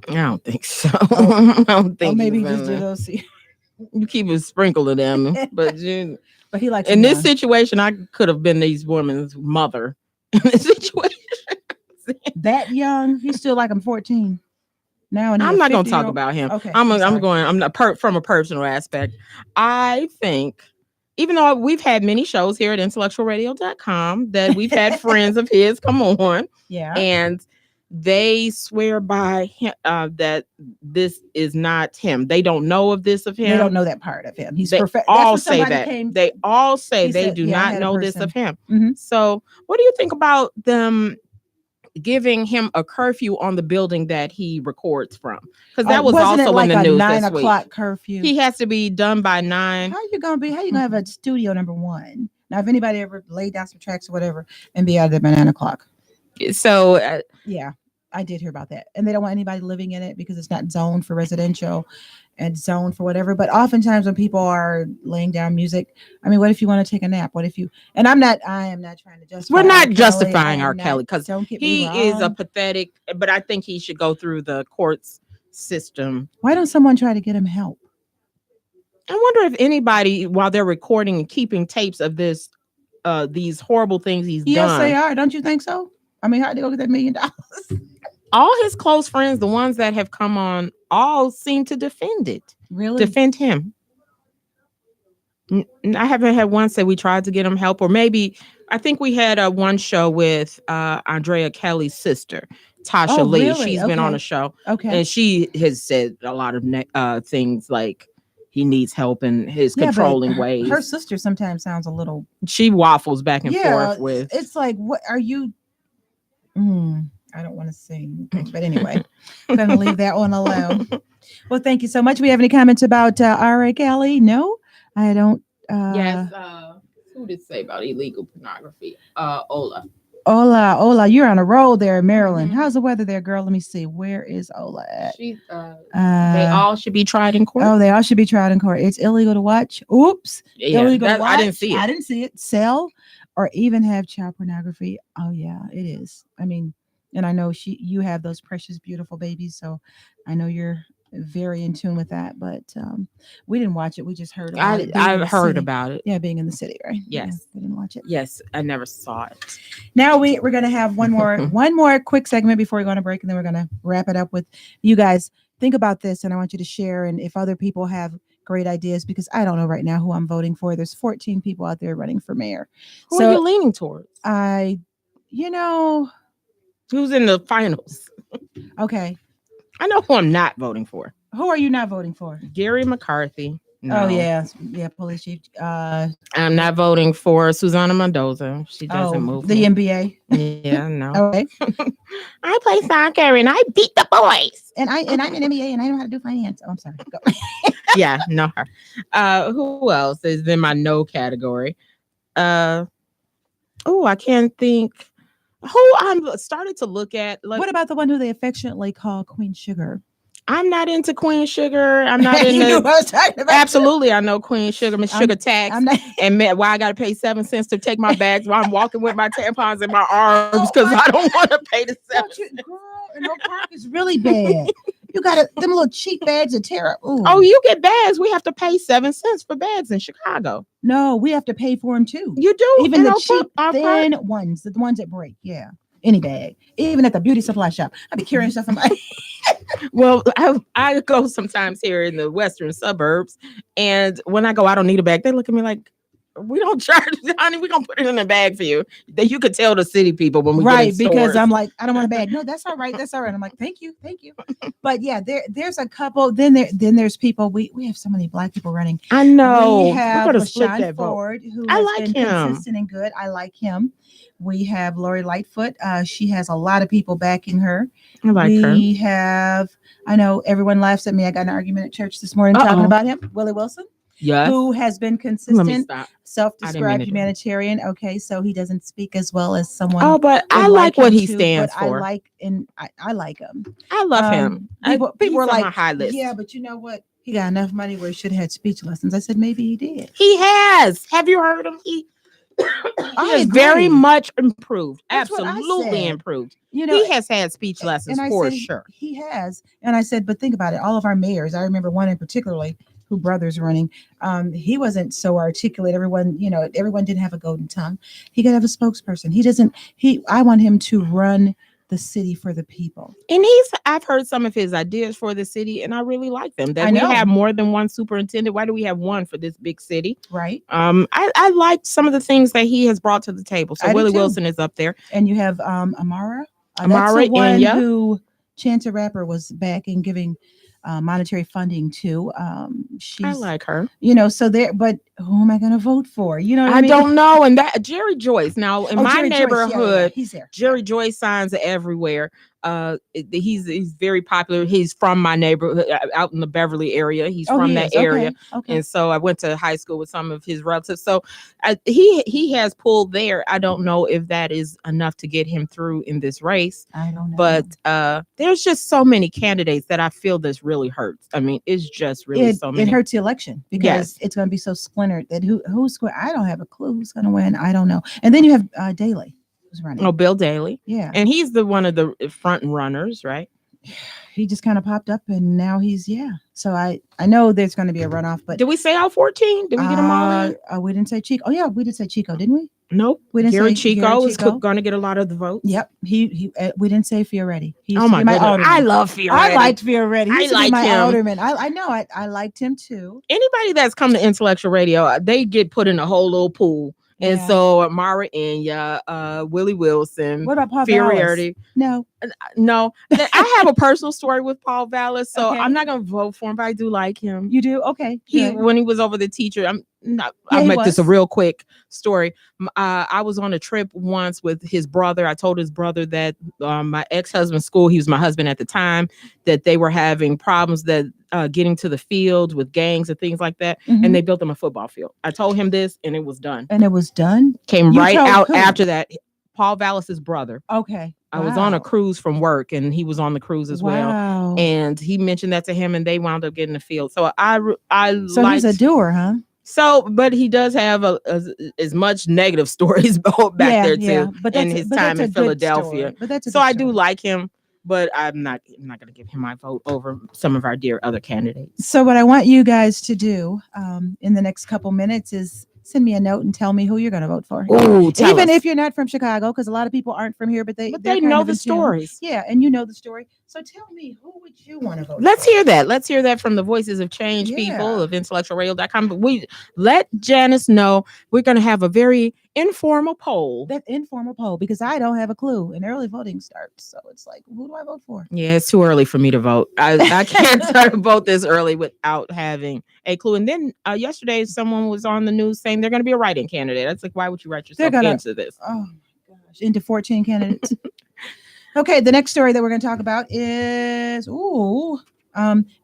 I don't think so. I don't think. Maybe just do those. You keep a sprinkle of them, but he likes. In this situation, I could have been these women's mother. In this situation, that young, he's still like I'm 14. Now and I'm not going to talk about him. Okay, I'm not from a personal aspect. I think, even though we've had many shows here at IntellectualRadio.com that we've had friends of his come on, and they swear by him that this is not him. They don't know of this of him. They don't know that part of him. He's perfect. All say that. They all say they do not know this of him. Mm-hmm. So, what do you think about them giving him a curfew on the building that he records from? Because that was also like in the news 9 this o'clock week. How he has to be done by 9. How you gonna have a studio number 1? Now, if anybody ever laid down some tracks or whatever and be out of there by 9 o'clock. So yeah, I did hear about that. And they don't want anybody living in it because it's not zoned for residential and zoned for whatever. But oftentimes when people are laying down music, I mean, what if you want to take a nap? What if you, and I am not trying to justify. We're not justifying R. Kelly because he is a pathetic, but I think he should go through the courts system. Why don't someone try to get him help? I wonder if anybody, while they're recording and keeping tapes of this, these horrible things he's done. Yes, they are. Don't you think so? I mean, how did they go get that $1 million? All his close friends, the ones that have come on, all seem to defend it. Really? Defend him. I haven't had one say we tried to get him help, or maybe I think we had one show with Andrea Kelly's sister, Tasha Lee. Really? She's been on a show. Okay. And she has said a lot of things like he needs help in his controlling ways. Her sister sometimes sounds a little. She waffles back and forth with. It's like, what are you? I don't want to sing, but anyway, I'm going to leave that one alone. Well, thank you so much. We have any comments about R.A. Kelly? No, I don't. Yes. Who did say about illegal pornography? Ola, you're on a roll there in Maryland. How's the weather there, girl? Let me see. Where is Ola at? They all should be tried in court. Oh, they all should be tried in court. It's illegal to watch. Oops. Yeah, illegal to watch. I didn't see it. Sell or even have child pornography. Oh yeah, it is. I mean, and I know you have those precious, beautiful babies, so I know you're very in tune with that. But we didn't watch it. We just heard about it. I've heard about it. Yeah, being in the city, right? Yes. Yeah, we didn't watch it. Yes, I never saw it. Now we're gonna have one more quick segment before we go on a break, and then we're gonna wrap it up with you guys. Think about this, and I want you to share. And if other people have great ideas, because I don't know right now who I'm voting for. There's 14 people out there running for mayor. Who are you leaning towards? Who's in the finals? Okay. I know who I'm not voting for. Who are you not voting for? Gary McCarthy. No. Oh, yeah, police chief. I'm not voting for Susana Mendoza. She doesn't move. The NBA. Yeah, no. Okay. I play soccer and I beat the boys. And I'm an NBA and I know how to do finance. Oh, I'm sorry. Go. Yeah, no. Who else is in my no category? I can't think. Who I'm started to look at. What about the one who they affectionately call Queen Sugar? I'm not into Queen Sugar. I'm not into. You know what I was talking about? Absolutely, I know Queen Sugar, Miss Sugar Tax, and why I got to pay 7 cents to take my bags while I'm walking with my tampons in my arms because I don't want to pay the 7 cents. Girl, and Oak Park is really bad. You got them little cheap bags of tear up. Ooh. Oh, you get bags. We have to pay 7 cents for bags in Chicago. No, we have to pay for them too. You do, even the cheap thin ones, the ones that break. Yeah. any bag, even at the beauty supply shop. I be carrying stuff in my. Well, I go sometimes here in the western suburbs, and when I go, I don't need a bag. They look at me like, we don't charge, honey. We're gonna put it in a bag for you. That you could tell the city people when we get in because stores. I'm like, I don't want a bag. No, that's all right. That's all right. I'm like, thank you. But yeah, there's a couple. Then there's people. We have so many Black people running. I know. We have We're gonna split LaShawn that vote. Ford, who I has like been him. consistent and good. I like him. We have Lori Lightfoot. She has a lot of people backing her. I like her. We have. I know everyone laughs at me. I got in an argument at church this morning talking about him, Willie Wilson. Yes. Who has been Let me consistent, stop. self-described humanitarian. Okay, so he doesn't speak as well as someone. Oh, but I would like what him he to, stands but for. I like him. I love him. People He's were on like, my high list. yeah, but you know what? He got enough money where he should have had speech lessons. I said maybe he did. He has. Have you heard him? He has very much improved. That's what I Absolutely said. improved. You know, He has had speech lessons and I for said, sure. He has. And I said, but think about it. All of our mayors, I remember one in particularly, who brother's running. He wasn't so articulate. Everyone didn't have a golden tongue. He could have a spokesperson. I want him to run the city for the people. And I've heard some of his ideas for the city, and I really like them. That I know. we have more than one superintendent. Why do we have one for this big city? Right. I liked some of the things that he has brought to the table. So I do Willie too. Wilson is up there. And you have Amara. That's Amara the one Enya. who Chance the Rapper was back and giving monetary funding to. She's, I like her. So there, but who am I going to vote for? You know what I mean? don't know. And that Jerry Joyce. Now in my Jerry Joyce, neighborhood, he's there. Jerry Joyce signs are everywhere. He's very popular. He's from my neighborhood out in the Beverly area. He's from that area. Okay. And so I went to high school with some of his relatives. So he has pulled there. I don't know if that is enough to get him through in this race. I don't know. But there's just so many candidates that I feel this really hurts. I mean, it's just really so many. It hurts the election because it's going to be so splintered that who's going. I don't have a clue who's going to win. I don't know. And then you have Daley, who's running. Oh, Bill Daley. Yeah. And he's one of the front runners, right? He just kind of popped up and now So I know there's going to be a runoff, but did we say all 14? Did we get them all in? We didn't say Chico. Oh yeah, we did say Chico, didn't we? Nope. We didn't Gary say Chico Gary is Chico. going to get a lot of the votes. Yep. He we didn't say Fioretti. He used Oh to my be goodness. alderman. I love Fioretti. I liked Fioretti. He used to be like my him. alderman. I know. I liked him too. Anybody that's come to Intellectual Radio, they get put in a whole little pool. And so Mara Enya, Willie Wilson, What about Paul Fioretti? No. No. I have a personal story with Paul Vallis, so Okay. I'm not going to vote for him, but I do like him. You do? Okay. When he was over the teacher, I'll he make this a was. real quick story. I was on a trip once with his brother. I told his brother that my ex-husband's school, he was my husband at the time, that they were having problems that getting to the field with gangs and things like that. Mhm. And they built him a football field. I told him this and it was done. And it was done? Came You right told out who? after that. Paul Vallis's brother. Okay. I was on a cruise from work and he was on the cruise as well. And he mentioned that to him and they wound up getting the field. So So he's a doer, huh? So, but he does have as much negative stories back there too, in his time in Philadelphia. But that's so I do like him, but I'm not going to give him my vote over some of our dear other candidates. So what I want you guys to do in the next couple minutes is send me a note and tell me who you're going to vote for. Ooh, even if you're not from Chicago, because a lot of people aren't from here, but they know the stories. Yeah, and you know the story. So tell me, who would you want to vote Let's for? hear that. Let's hear that from the Voices of Change people of IntellectualRadio.com. But we let Janice know we're going to have a very informal poll. That informal poll, because I don't have a clue. And early voting starts. So it's like, who do I vote for? Yeah, it's too early for me to vote. I can't start to vote this early without having a clue. And then yesterday, someone was on the news saying they're going to be a write-in candidate. That's like, why would you write yourself into this? Oh, my gosh. Into 14 candidates. Okay, the next story that we're going to talk about is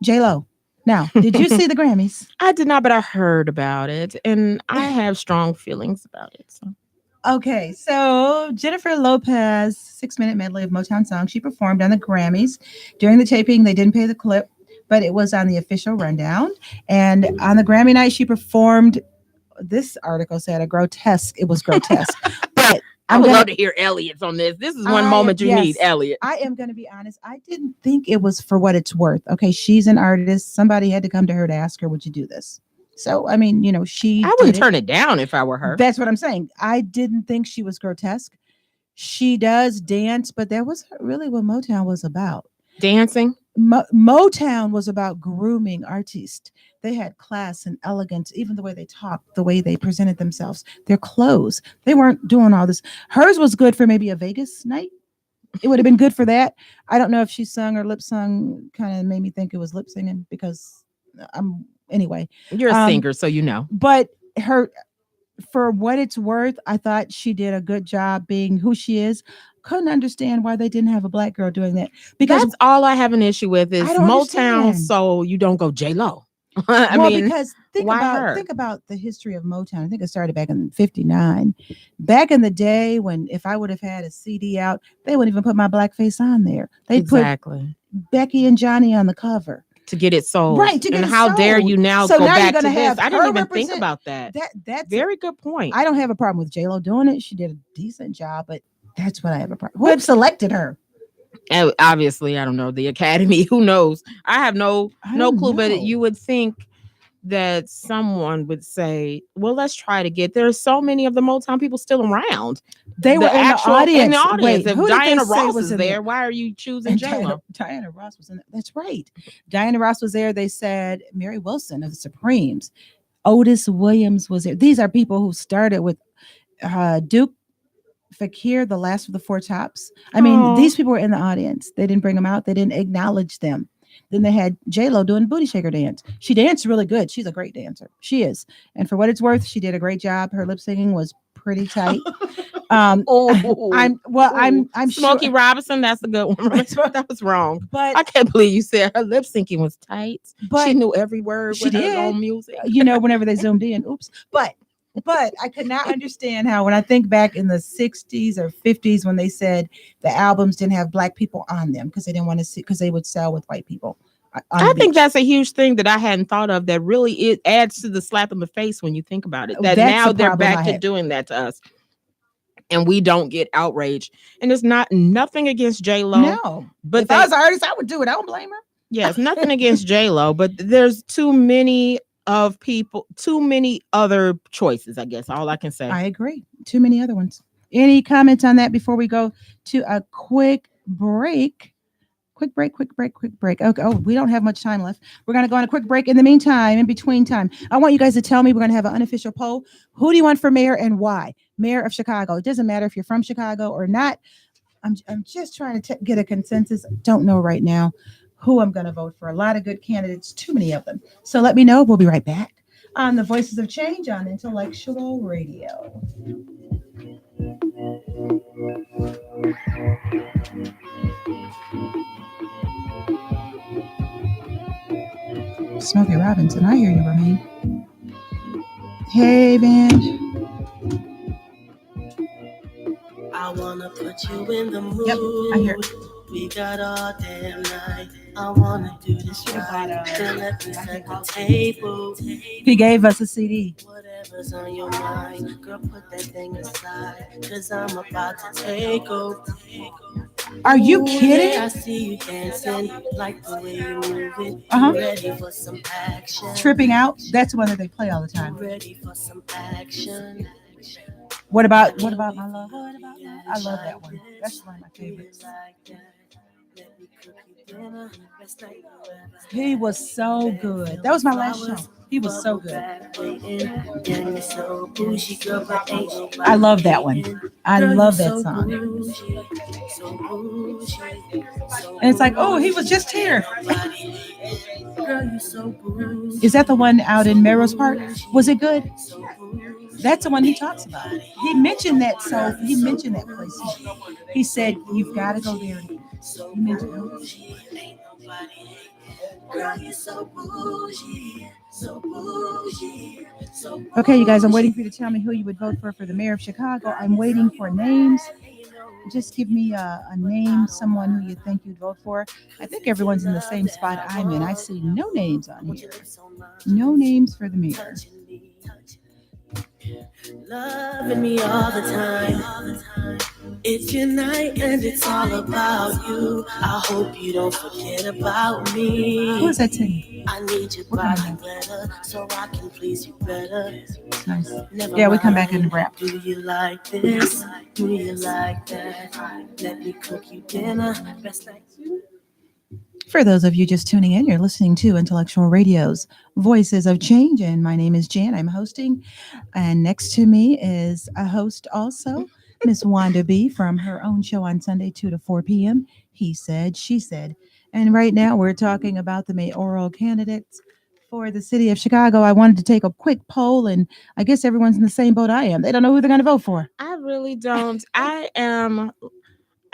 J-Lo. Now, did you see the Grammys? I did not, but I heard about it, and I have strong feelings about it. So. Okay, so Jennifer Lopez 6-minute medley of Motown songs she performed on the Grammys. During the taping, they didn't play the clip, but it was on the official rundown. And on the Grammy night, she performed. This article said it was grotesque. But I would love to hear Elliot's on this. This is one moment you need, Elliot. I am going to be honest. I didn't think it was for what it's worth. Okay, she's an artist. Somebody had to come to her to ask her, would you do this? So, I mean, I wouldn't turn it down if I were her. That's what I'm saying. I didn't think she was grotesque. She does dance, but that was really what Motown was about. Dancing. Motown was about grooming artists. They had class and elegance, even the way they talked, the way they presented themselves, their clothes. They weren't doing all this. Hers was good for maybe a Vegas night. It would have been good for that. I don't know if she sung or lip sung. Kind of made me think it was lip singing because anyway. You're a singer, so you know. But her, for what it's worth, I thought she did a good job being who she is. Couldn't understand why they didn't have a black girl doing that, because that's all I have an issue with is Motown. Understand. So you don't go J-Lo. Because think her? about the history of Motown. I think it started back in '59. Back in the day, when if I would have had a CD out, they wouldn't even put my black face on there. They put Becky and Johnny on the cover to get it sold. Right. To get and it how sold. dare you now so go now back you're to have this? I didn't even think about that. That's very good point. I don't have a problem with J-Lo doing it. She did a decent job, but that's what I have a problem. Who selected her? Obviously, I don't know. The Academy. Who knows? I have no clue. But you would think that someone would say, well, let's try to get, there's so many of the Motown people still around. They were in the audience. Wait, if Diana Ross was there, why are you choosing J-Lo? Diana Ross was in there. That's right. Diana Ross was there. They said Mary Wilson of the Supremes. Otis Williams was there. These are people who started with Duke Fakir, the last of the Four Tops. I mean, these people were in the audience. They didn't bring them out. They didn't acknowledge them. Then they had J-Lo doing booty shaker dance. She danced really good. She's a great dancer. She is. And for what it's worth, she did a great job. Her lip singing was pretty tight. I'm Smokey sure. Robinson. That's a good one. That was wrong. But I can't believe you said her lip syncing was tight. But she knew every word. She did. Her own music. Whenever they zoomed in. Oops. But I could not understand how, when I think back in the 60s or 50s, when they said the albums didn't have black people on them because they didn't want to see, because they would sell with white people. I think that's a huge thing that I hadn't thought of, that really it adds to the slap in the face when you think about it. That now they're back to doing that to us. And we don't get outraged. And it's nothing against J-Lo. No. But if I was an artist, I would do it. I don't blame her. Yes, nothing against J-Lo, but there's too many other choices, I guess. All I can say. I agree. Too many other ones. Any comments on that before we go to a quick break? Quick break. Okay. Oh, we don't have much time left. We're going to go on a quick break. In the meantime, in between time, I want you guys to tell me, we're going to have an unofficial poll. Who do you want for mayor and why? Mayor of Chicago. It doesn't matter if you're from Chicago or not. I'm just trying to get a consensus. Don't know right now who I'm going to vote for. A lot of good candidates, too many of them. So let me know. We'll be right back on the Voices of Change on Intellectual Radio. Smokey Robinson, I hear you, Romaine. Hey, band. I wanna put you in the mood. Yep, I hear it. We got all damn night. I wanna do this right. Then let me set the table. He gave us a CD. Whatever's on your mind, girl, put that thing aside. Cause I'm about to take over. Are you kidding? I see you dancing, like the way you move it. Ready for some action. Tripping Out. That's one that they play all the time. Ready for some action. What about My Love? I love that one. That's one of my favorites. He was so good. That was my last show. He was so good. I love that one. I love that song. And it's like, oh, he was just here. Is that the one out in Melrose Park? Was it good? That's the one he talks about. He mentioned that. So he mentioned that place. He said, you've got to go there. He mentioned it. Okay, you guys, I'm waiting for you to tell me who you would vote for the mayor of Chicago. I'm waiting for names. Just give me a name, someone who you think you'd vote for. I think everyone's in the same spot I'm in. I see no names on here. No names for the mayor. Loving me all the time. It's your night and it's all about you. I hope you don't forget about me. Who is that singing? I need your body better so I can please you better. Nice. Never Yeah, we come back mind. and wrap. Do you like this? Do you like that? Let me cook you dinner. Best like you. For those of you just tuning in, you're listening to Intellectual Radio's Voices of Change, and my name is Jan. I'm hosting, and next to me is a host also, Miss Wanda B. from her own show on Sunday, 2 to 4 p.m. He said, she said. And right now we're talking about the mayoral candidates for the city of Chicago. I wanted to take a quick poll, and I guess everyone's in the same boat I am. They don't know who they're going to vote for. I really don't. I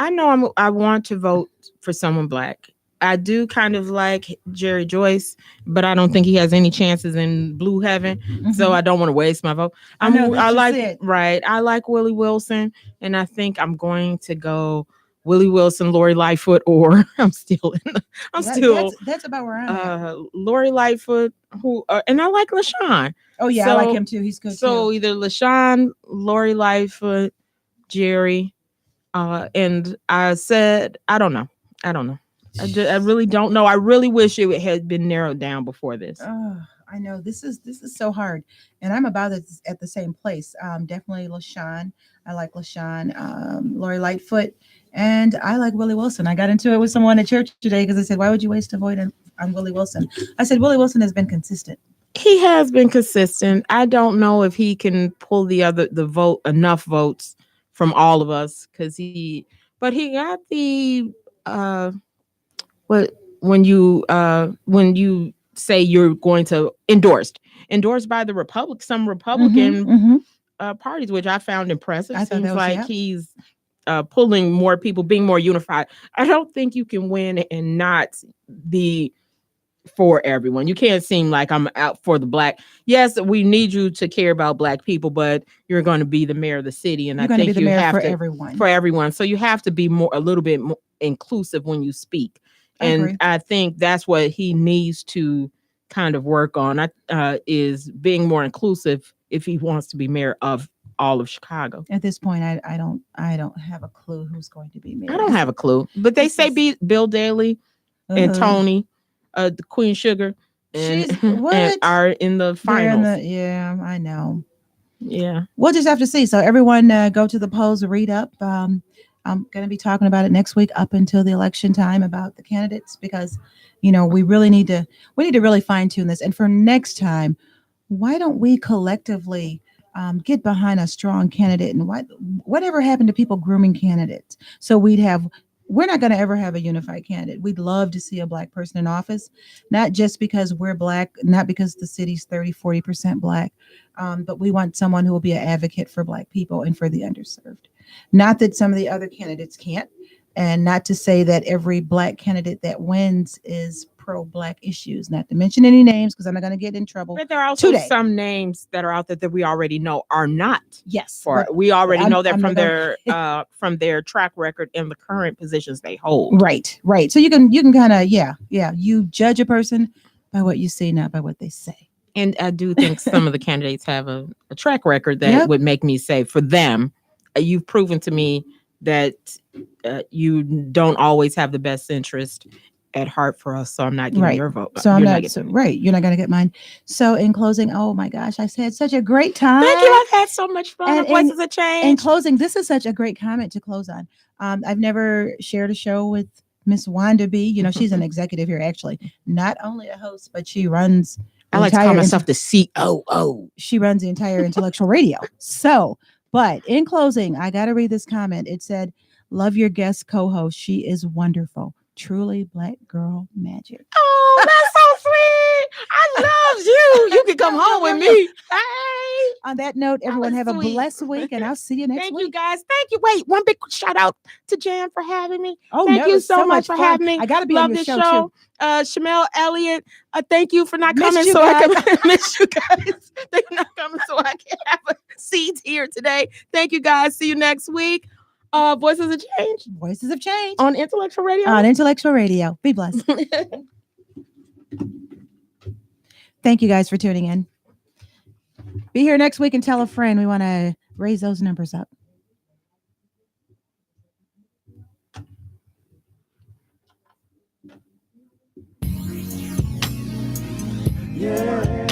want to vote for someone black. I do kind of like Jerry Joyce, but I don't think he has any chances in blue heaven. So I don't want to waste my vote. I know, I that's like just it. right. I like Willie Wilson, and I think I'm going to go Willie Wilson, Lori Lightfoot, or That's about where I'm at. Lori Lightfoot, and I like LaShawn. Oh yeah, I like him too. He's good So too. either LaShawn, Lori Lightfoot, Jerry, and I said I don't know. I really don't know. I really wish it had been narrowed down before this. Oh, I know this is so hard, and I'm about at the same place. Definitely LaShawn. I like LaShawn, Lori Lightfoot, and I like Willie Wilson. I got into it with someone at church today because I said, "Why would you waste a vote on Willie Wilson?" I said, "Willie Wilson has been consistent." He has been consistent. I don't know if he can pull enough votes from all of us but he got the when you say you're going to endorsed by some Republican parties, which I found impressive. Seems like he's pulling more people, being more unified. I don't think you can win and not be for everyone. You can't seem like I'm out for the black. Yes, we need you to care about black people, but you're going to be the mayor of the city, and you're I think you have for everyone. For everyone. So you have to be a little bit more inclusive when you speak. And I think that's what he needs to kind of work on. Is being more inclusive if he wants to be mayor of all of Chicago. At this point, I don't have a clue who's going to be mayor. I don't have a clue, but they say Bill Daley and Tony, the Queen Sugar, and are in the finals. Yeah, I know. Yeah, we'll just have to see. So everyone, go to the polls, read up. I'm going to be talking about it next week up until the election time about the candidates, because, we really need to really fine tune this. And for next time, why don't we collectively get behind a strong candidate? And whatever happened to people grooming candidates? So we're not going to ever have a unified candidate. We'd love to see a black person in office, not just because we're black, not because the city's 30-40% black, but we want someone who will be an advocate for black people and for the underserved. Not that some of the other candidates can't, and not to say that every black candidate that wins is pro-black issues, not to mention any names because I'm not going to get in trouble. But there are also some names that are out there that we already know are not. Yes, we already know that from their track record and the current positions they hold. Right. So you can kind of you judge a person by what you see, not by what they say. And I do think some of the candidates have a track record that would make me say, for them, you've proven to me that you don't always have the best interest at heart for us, so I'm not giving your vote. So you're not going to get mine. So in closing, oh my gosh, I had such a great time. Thank you. I've had so much fun. Voices of Change. In closing, this is such a great comment to close on. I've never shared a show with Miss Wanda B. She's an executive here, actually, not only a host, but she runs. I like to call myself the COO. She runs the entire Intellectual Radio. So, but in closing, I got to read this comment. It said, "Love your guest co-host. She is wonderful. Truly black girl magic." Oh, that's so sweet. I love you. You can come home with me. Hey. On that note, everyone have a blessed week, and I'll see you next week. Thank you, guys. Thank you. Wait, one big shout out to Jan for having me. Oh, thank you so much for having me. I got to be on your show too. Shamel Elliott, thank you for not coming so I can miss you guys. Thank you for not coming so I can have a seat here today. Thank you, guys. See you next week. Voices of Change. Voices of Change. On Intellectual Radio. On Intellectual Radio. Be blessed. Thank you guys for tuning in. Be here next week and tell a friend. We want to raise those numbers up. Yeah.